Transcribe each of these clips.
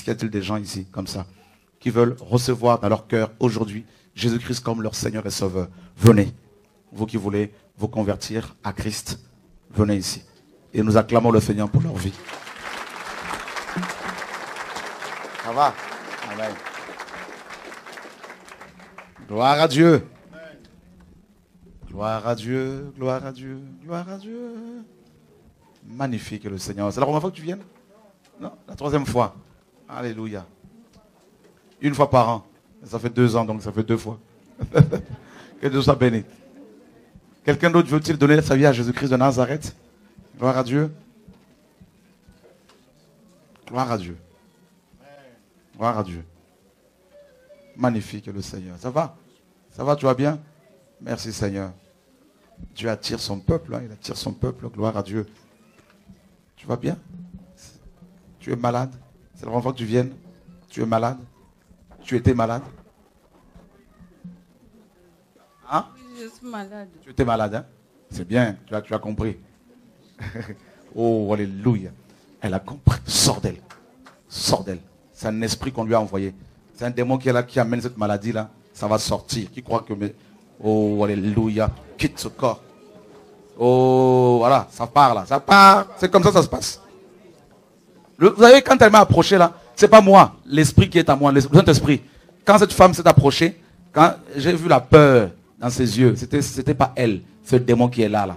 qu'y a-t-il des gens ici, comme ça, qui veulent recevoir dans leur cœur aujourd'hui Jésus-Christ comme leur Seigneur et Sauveur? Venez. Vous qui voulez vous convertir à Christ, venez ici. Et nous acclamons le Seigneur pour leur vie. Ça va? Amen. Gloire à Dieu. Gloire à Dieu, gloire à Dieu, gloire à Dieu. Magnifique le Seigneur. C'est la première fois que tu viennes? Non, la troisième fois. Alléluia. Une fois par an. Ça fait 2 ans, donc ça fait 2 fois. Que Dieu soit béni. Quelqu'un d'autre veut-il donner sa vie à Jésus-Christ de Nazareth? Gloire à Dieu. Gloire à Dieu. Gloire à Dieu. Magnifique le Seigneur. Ça va? Ça va, tu vas bien? Merci Seigneur. Dieu attire son peuple, hein, il attire son peuple. Gloire à Dieu. Tu vas bien? Tu es malade? C'est la première fois que tu viennes? Tu es malade? Tu étais malade? Hein? Je suis malade. Tu étais malade, hein? C'est bien, tu as compris. Oh, alléluia. Elle a compris. Sors d'elle. Sors d'elle. C'est un esprit qu'on lui a envoyé. C'est un démon qui est là, qui amène cette maladie-là. Ça va sortir. Qui croit que... Oh, alléluia. Quitte ce corps. Oh, voilà. Ça part là. Ça part. C'est comme ça se passe. Vous savez, quand elle m'a approché là, c'est pas moi, l'esprit qui est à moi, le Saint-Esprit. Quand cette femme s'est approchée, quand j'ai vu la peur dans ses yeux, c'était pas elle, ce démon qui est là.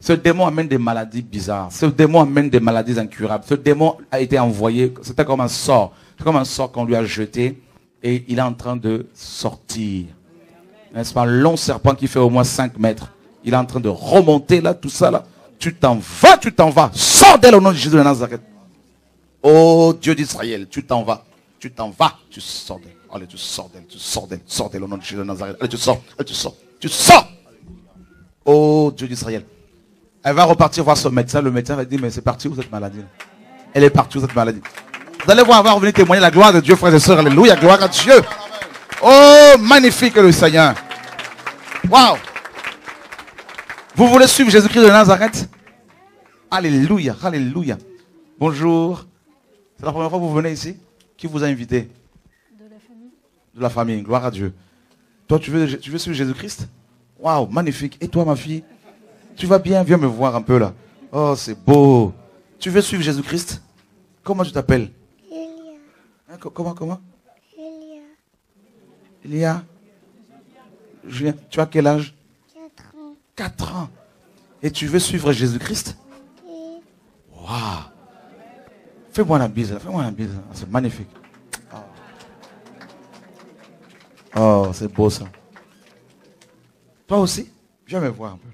Ce démon amène des maladies bizarres. Ce démon amène des maladies incurables. Ce démon a été envoyé, c'était comme un sort. C'est comme un sort qu'on lui a jeté et il est en train de sortir. N'est-ce pas? Un long serpent qui fait au moins 5 mètres. Il est en train de remonter là, tout ça là. Tu t'en vas, tu t'en vas. Sors d'elle au nom de Jésus de Nazareth. Oh Dieu d'Israël, tu t'en vas. Tu t'en vas, tu sors d'elle. Allez, tu sors d'elle, tu sors d'elle, sors d'elle au nom de Jésus de Nazareth. Allez, tu sors, allez, tu sors, tu sors. Oh Dieu d'Israël. Elle va repartir voir son médecin. Le médecin va dire, mais c'est parti où cette maladie? Elle est partie où cette maladie? Vous allez voir, elle va revenir témoigner la gloire de Dieu, frères et sœurs. Alléluia, gloire à Dieu. Oh, magnifique le Seigneur. Waouh. Vous voulez suivre Jésus-Christ de Nazareth? Alléluia, alléluia. Bonjour. C'est la première fois que vous venez ici? Qui vous a invité? De la famille. De la famille, gloire à Dieu. Toi, tu veux suivre Jésus-Christ? Waouh, magnifique. Et toi, ma fille? Tu vas bien? Viens me voir un peu là. Oh, c'est beau. Tu veux suivre Jésus-Christ? Comment tu t'appelles? Elia. Hein, comment? Elia. Elia. Julien, tu as quel âge? 4 ans. 4 ans. Et tu veux suivre Jésus-Christ? Et Waouh. Fais-moi la bise, fais-moi la bise. C'est magnifique. Oh, c'est beau ça. Toi aussi? Viens me voir un peu.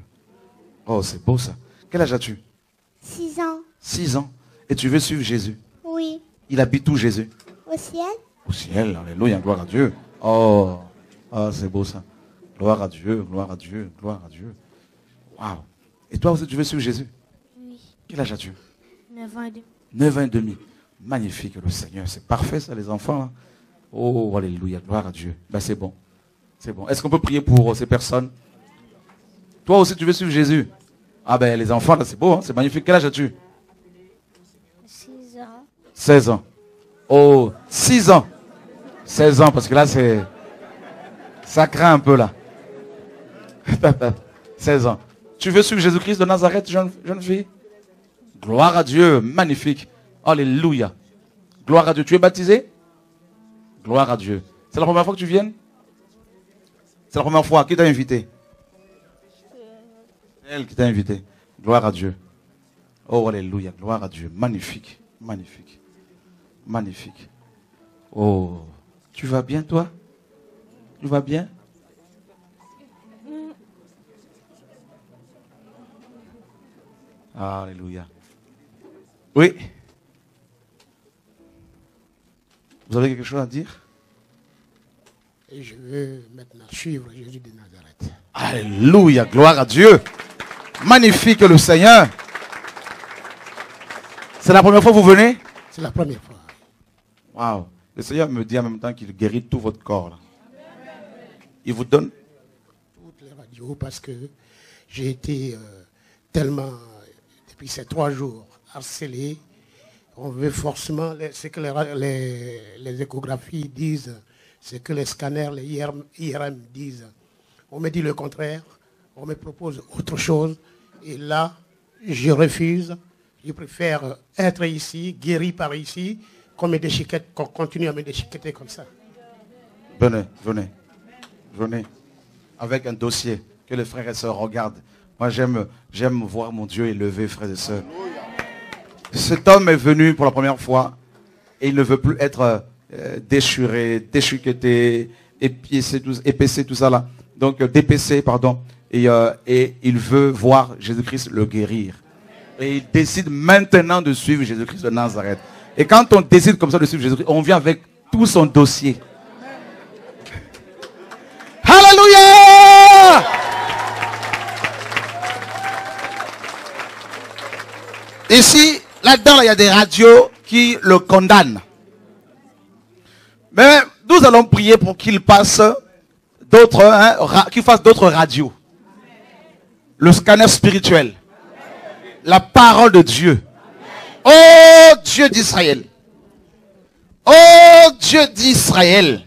Oh, c'est beau ça. Quel âge as-tu? 6 ans. 6 ans. Et tu veux suivre Jésus? Oui. Il habite où Jésus? Au ciel. Au ciel, alléluia, gloire à Dieu. Oh, c'est beau ça. Gloire à Dieu, gloire à Dieu, gloire à Dieu. Waouh. Et toi aussi, tu veux suivre Jésus? Oui. Quel âge as-tu? 9 ans et demi. 9 ans et demi. Magnifique le Seigneur. C'est parfait ça, les enfants. Hein? Oh, alléluia, gloire à Dieu. Ben, c'est bon. C'est bon. Est-ce qu'on peut prier pour ces personnes? Toi aussi, tu veux suivre Jésus? Ah ben, les enfants, là, c'est beau, hein? C'est magnifique. Quel âge as-tu? 6 ans. 16 ans. Oh, 6 ans. 16 ans, parce que là, c'est... Ça craint un peu, là. 16 ans. Tu veux suivre Jésus-Christ de Nazareth, jeune fille? Gloire à Dieu, magnifique. Alléluia. Gloire à Dieu. Tu es baptisé? Gloire à Dieu. C'est la première fois que tu viennes? C'est la première fois. Qui t'a invité? Elle qui t'a invité. Gloire à Dieu. Oh, alléluia. Gloire à Dieu. Magnifique. Magnifique. Magnifique. Oh. Tu vas bien, toi? Tu vas bien? Alléluia. Oui. Vous avez quelque chose à dire? Et je veux maintenant suivre Jésus de Nazareth. Alléluia, gloire à Dieu. Magnifique le Seigneur. C'est la première fois que vous venez? C'est la première fois. Waouh. Le Seigneur me dit en même temps qu'il guérit tout votre corps. Là. Il vous donne Toutes les radios parce que j'ai été tellement, depuis ces 3 jours, harcelé On veut forcément, ce que les échographies disent, ce que les scanners, les IRM disent. On me dit le contraire, on me propose autre chose, et là, je refuse. Je préfère être ici, guéri par ici, qu'on continue à me déchiqueter comme ça. Venez, venez, venez, avec un dossier, que les frères et sœurs regardent. Moi, j'aime voir mon Dieu élevé, frères et sœurs. Cet homme est venu pour la première fois et il ne veut plus être déchiré, déchiqueté, épaissé, tout ça là. Donc, dépecé, pardon. Et il veut voir Jésus-Christ le guérir. Et il décide maintenant de suivre Jésus-Christ de Nazareth. Et quand on décide comme ça de suivre Jésus-Christ, on vient avec tout son dossier. Alléluia! Ici, là-dedans, il y a des radios qui le condamnent. Mais nous allons prier pour qu'il passe d'autres, qu'il fasse d'autres radios. Le scanner spirituel. La parole de Dieu. Oh Dieu d'Israël. Oh Dieu d'Israël.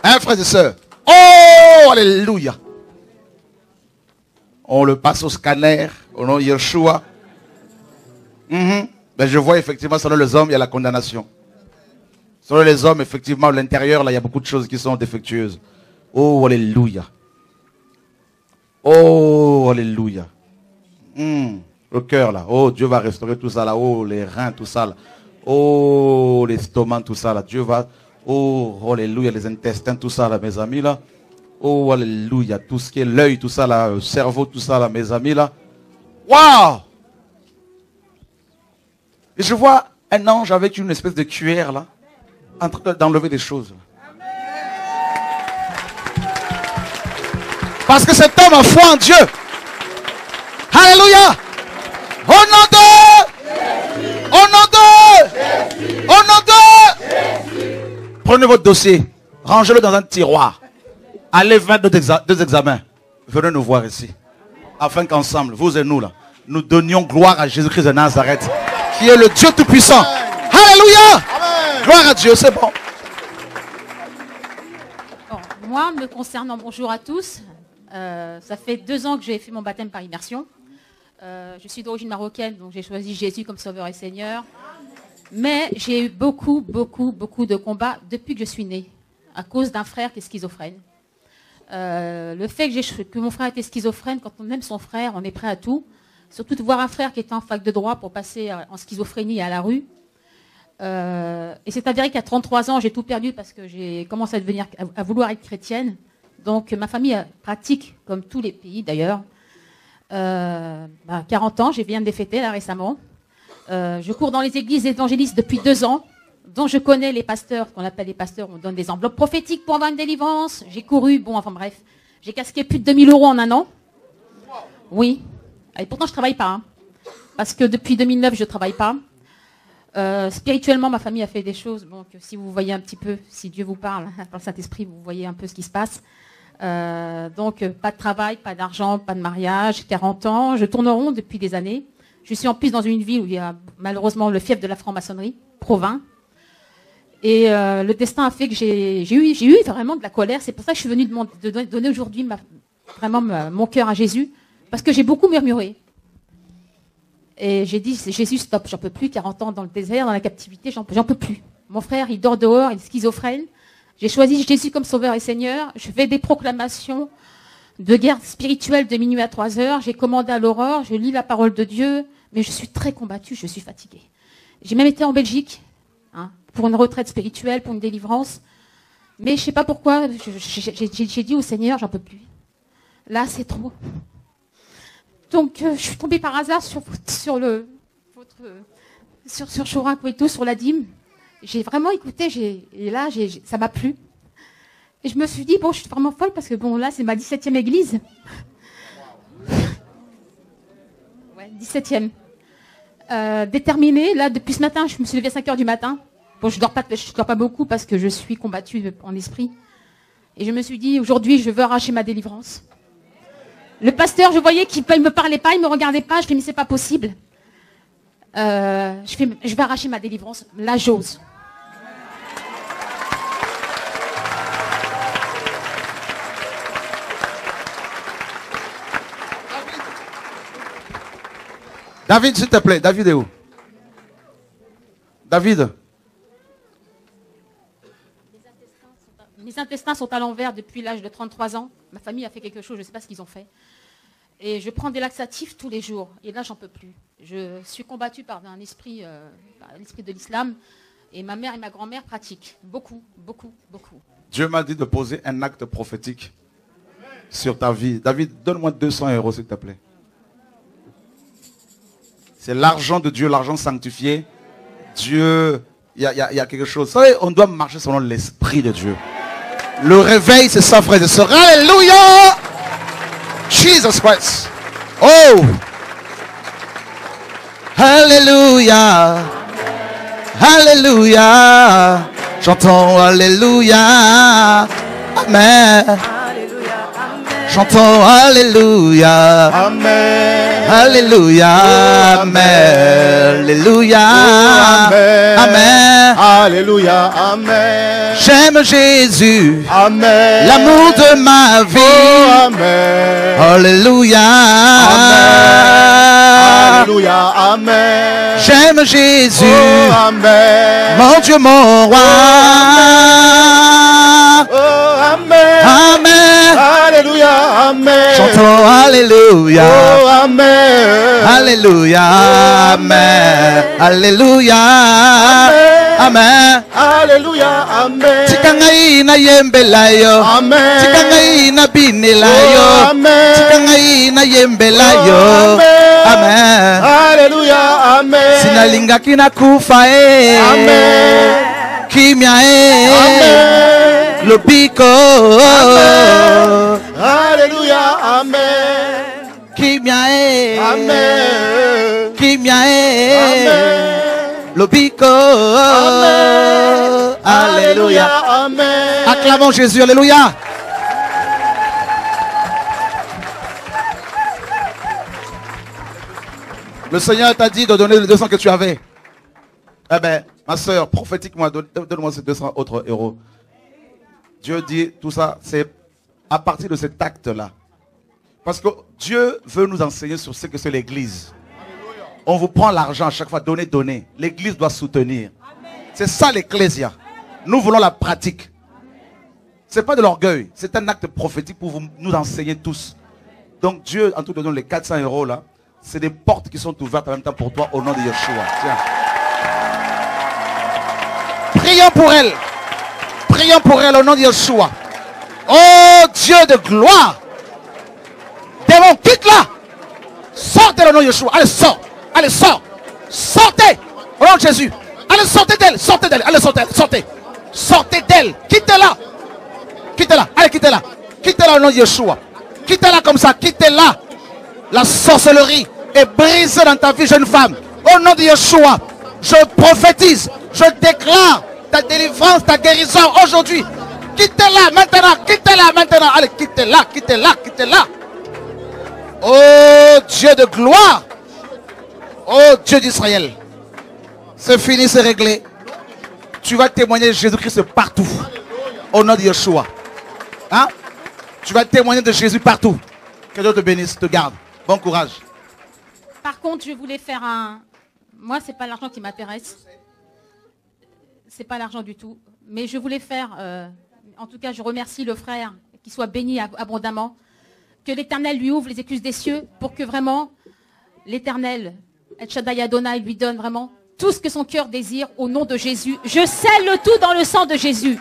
Hein, frères et sœurs? Oh, alléluia. On le passe au scanner, au nom de Yeshua. Ben, je vois effectivement, selon les hommes, il y a la condamnation. Selon les hommes, effectivement, à l'intérieur, là, il y a beaucoup de choses qui sont défectueuses. Oh, alléluia. Oh, alléluia. Le cœur, là. Oh, Dieu va restaurer tout ça, là. Oh, les reins, tout ça, là. Oh, l'estomac, tout ça, là. Dieu va... Oh, alléluia, les intestins, tout ça, là, mes amis, là. Oh, alléluia, tout ce qui est l'œil, tout ça, là, le cerveau, tout ça, là, mes amis, là. Waouh! Et je vois un ange avec une espèce de cuillère, là, en train d'enlever des choses. Là. Parce que cet homme a foi en Dieu. Alléluia! Au nom de... Au nom de... Au nom de... Prenez votre dossier, rangez-le dans un tiroir. Allez faire deux examens. Venez nous voir ici. Afin qu'ensemble, vous et nous, là, nous donnions gloire à Jésus-Christ de Nazareth, qui est le Dieu Tout-Puissant. Alléluia! Amen. Gloire à Dieu, c'est bon. Bon. Moi, me concernant, bonjour à tous. Ça fait 2 ans que j'ai fait mon baptême par immersion. Je suis d'origine marocaine, donc j'ai choisi Jésus comme sauveur et Seigneur. Mais j'ai eu beaucoup de combats depuis que je suis née, à cause d'un frère qui est schizophrène. Le fait que mon frère était schizophrène, quand on aime son frère, on est prêt à tout. Surtout de voir un frère qui était en fac de droit pour passer en schizophrénie à la rue. Et c'est avéré qu'à 33 ans, j'ai tout perdu parce que j'ai commencé à vouloir être chrétienne. Donc ma famille pratique, comme tous les pays d'ailleurs. 40 ans, je viens de les fêter là récemment. Je cours dans les églises évangélistes depuis 2 ans, dont je connais les pasteurs, qu'on appelle les pasteurs, on donne des enveloppes prophétiques pour avoir une délivrance. J'ai couru, bref, j'ai casqué plus de 2000 € en 1 an. Oui, et pourtant je travaille pas, hein, parce que depuis 2009 je travaille pas. Spirituellement, ma famille a fait des choses, bon, que si vous voyez un petit peu, si Dieu vous parle, par le Saint-Esprit, vous voyez un peu ce qui se passe. Donc pas de travail, pas d'argent, pas de mariage, 40 ans, je tourne rond depuis des années. Je suis en plus dans une ville où il y a malheureusement le fief de la franc-maçonnerie, Provins. Et le destin a fait que j'ai eu vraiment de la colère. C'est pour ça que je suis venue de donner aujourd'hui mon cœur à Jésus. Parce que j'ai beaucoup murmuré. Et j'ai dit, Jésus, stop, j'en peux plus. 40 ans dans le désert, dans la captivité, j'en peux plus. Mon frère, il dort dehors, il est schizophrène. J'ai choisi Jésus comme sauveur et Seigneur. Je fais des proclamations de guerre spirituelle de minuit à 3 heures. J'ai commandé à l'aurore, je lis la parole de Dieu. Mais je suis très combattue, je suis fatiguée. J'ai même été en Belgique, hein, pour une retraite spirituelle, pour une délivrance. Mais je ne sais pas pourquoi, j'ai dit au Seigneur, j'en peux plus. Là, c'est trop. Donc, je suis tombée par hasard sur Chorak et tout, sur la dîme. J'ai vraiment écouté, et là, ça m'a plu. Et je me suis dit, bon, je suis vraiment folle parce que bon, là, c'est ma 17e église. Ouais, 17e. Déterminée, là, depuis ce matin, je me suis levée à 5 h du matin. Bon, je dors pas beaucoup parce que je suis combattue en esprit. Et je me suis dit, aujourd'hui, je veux arracher ma délivrance. Le pasteur, je voyais qu'il ne me parlait pas, il ne me regardait pas. Je lui ai dit, mais c'est pas possible. Je vais arracher ma délivrance. Là, j'ose. David, s'il te plaît. David est où? David. Mes intestins sont à l'envers depuis l'âge de 33 ans. Ma famille a fait quelque chose, je ne sais pas ce qu'ils ont fait. Et je prends des laxatifs tous les jours. Et là, j'en peux plus. Je suis combattue par l'esprit de l'islam. Et ma mère et ma grand-mère pratiquent. Beaucoup, beaucoup, beaucoup. Dieu m'a dit de poser un acte prophétique sur ta vie. David, donne-moi 200 € s'il te plaît. C'est l'argent de Dieu, l'argent sanctifié. Dieu, il y a quelque chose. Vous savez, on doit marcher selon l'esprit de Dieu. Le réveil, c'est ça, frère et sœurs. Alléluia! Jesus Christ. Oh! Alléluia! Alléluia! J'entends Alléluia! Amen! J'entends Alléluia. Amen. Alléluia. Amen. Alléluia. Amen. Amen. Alléluia. Amen. J'aime Jésus. Amen. L'amour de ma vie. Oh, amen. Alléluia. Amen. Alléluia. Amen. J'aime Jésus. Oh, amen. Mon Dieu, mon roi. Oh, amen. Amen. Alléluia. Amen. J'entends Alléluia. Oh, amen. Alléluia. Amen. Alléluia. Amen. Alléluia. Amen. Tikangai na yembelayo. Amen. Tikangai na Oh, binelayo. amen. Tikangai na yembelayo. Amen. Amen. Alléluia. Amen. Sinalingaki na kufa Amen. Kimya Amen. Lobiko. Alléluia. Amen. Kimya Amen. Kimya Amen. Lobiko. Amen. Alléluia. Amen. Acclamons Jésus. Alléluia. Le Seigneur t'a dit de donner les 200 que tu avais. Eh bien, ma soeur, prophétiquement, donne-moi ces 200 autres euros. Dieu dit, tout ça, c'est à partir de cet acte-là. Parce que Dieu veut nous enseigner sur ce que c'est l'église. On vous prend l'argent à chaque fois, donnez, donnez. L'église doit soutenir. C'est ça l'ecclésia. Nous voulons la pratique. Ce n'est pas de l'orgueil, c'est un acte prophétique pour nous enseigner tous. Donc Dieu, en tout cas, donne les 400 € là. C'est des portes qui sont ouvertes en même temps pour toi au nom de Yeshua. Tiens. Prions pour elle. Prions pour elle au nom de Yeshua. Oh Dieu de gloire. Démon, quitte-la. Sortez au nom de Yeshua. Allez, sors. Allez, sors. Sortez. Au nom de Jésus. Allez, sortez d'elle. Sortez d'elle. Allez, sortez. Sortez. Sortez d'elle. Quittez-la. Quittez-la. Allez, quittez-la. Quittez-la au nom de Yeshua. Quittez-la comme ça. Quittez-la. La sorcellerie est brisée dans ta vie, jeune femme. Au nom de Yeshua, je prophétise, je déclare ta délivrance, ta guérison aujourd'hui. Quittez-la maintenant, quittez-la maintenant. Allez, quittez-la, quittez-la, quittez-la. Oh Dieu de gloire. Oh Dieu d'Israël. C'est fini, c'est réglé. Tu vas témoigner de Jésus-Christ partout. Au nom de Yeshua. Hein? Tu vas témoigner de Jésus partout. Que Dieu te bénisse, te garde. Bon courage. Par contre, je voulais faire un... Moi, ce n'est pas l'argent qui m'intéresse. Ce n'est pas l'argent du tout. Mais je voulais faire... En tout cas, je remercie le frère, qu'il soit béni abondamment. Que l'Éternel lui ouvre les écluses des cieux pour que vraiment l'Éternel, El Shaddai Adonai, lui donne vraiment tout ce que son cœur désire au nom de Jésus. Je scelle le tout dans le sang de Jésus.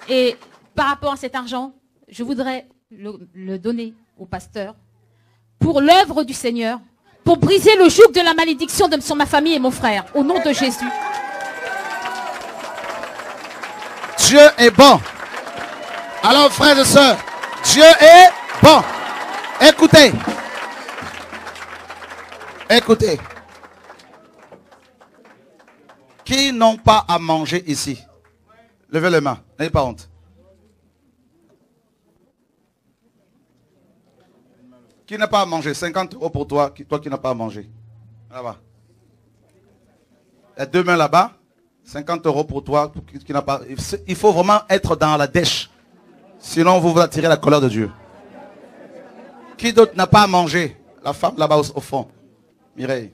Et par rapport à cet argent, je voudrais le donner au pasteur pour l'œuvre du Seigneur, pour briser le joug de la malédiction sur ma famille et mon frère, au nom de Jésus. Dieu est bon. Alors, frères et sœurs, Dieu est bon. Écoutez. Écoutez. Qui n'ont pas à manger ici? Levez les mains. N'ayez pas honte. Qui n'a pas à manger? 50 € pour toi, toi qui n'as pas à manger. Là-bas. Il y a 2 mains là-bas. 50 € pour toi. Qui n'a pas... Il faut vraiment être dans la dèche. Sinon, vous vous attirez la colère de Dieu. Qui d'autre n'a pas à manger? La femme là-bas au fond. Mireille.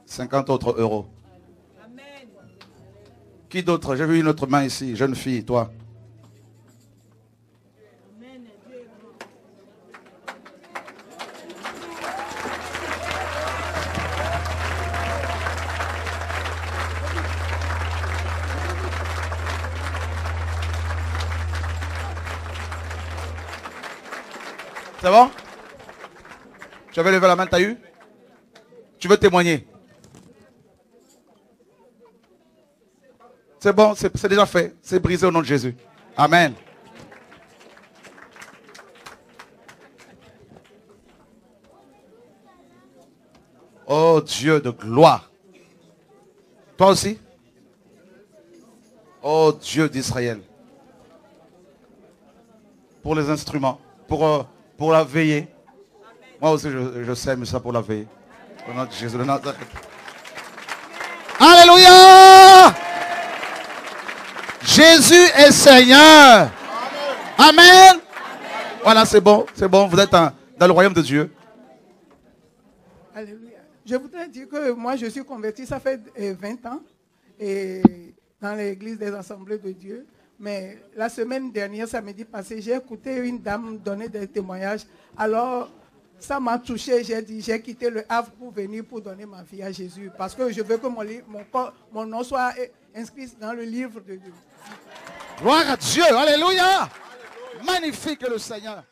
50 autres euros. Amen. Qui d'autre? J'ai vu une autre main ici. Jeune fille, toi. C'est bon? Tu avais levé la main, t'as eu? Tu veux témoigner? C'est bon, c'est déjà fait. C'est brisé au nom de Jésus. Amen. Oh Dieu de gloire. Toi aussi? Oh Dieu d'Israël. Pour les instruments. Pour la veillée. Moi aussi, je sème ça pour la veillée. Au nom de Jésus de Nazareth. Alléluia! Jésus est Seigneur. Amen. Voilà, c'est bon, c'est bon. Vous êtes dans le royaume de Dieu. Alléluia. Je voudrais dire que moi, je suis converti, ça fait 20 ans, et dans l'église des Assemblées de Dieu. Mais la semaine dernière, samedi passé, j'ai écouté une dame donner des témoignages. Alors, ça m'a touché. J'ai dit, j'ai quitté le Havre pour venir pour donner ma vie à Jésus. Parce que je veux que mon nom soit inscrit dans le livre de Dieu. Gloire à Dieu. Alléluia. Magnifique le Seigneur.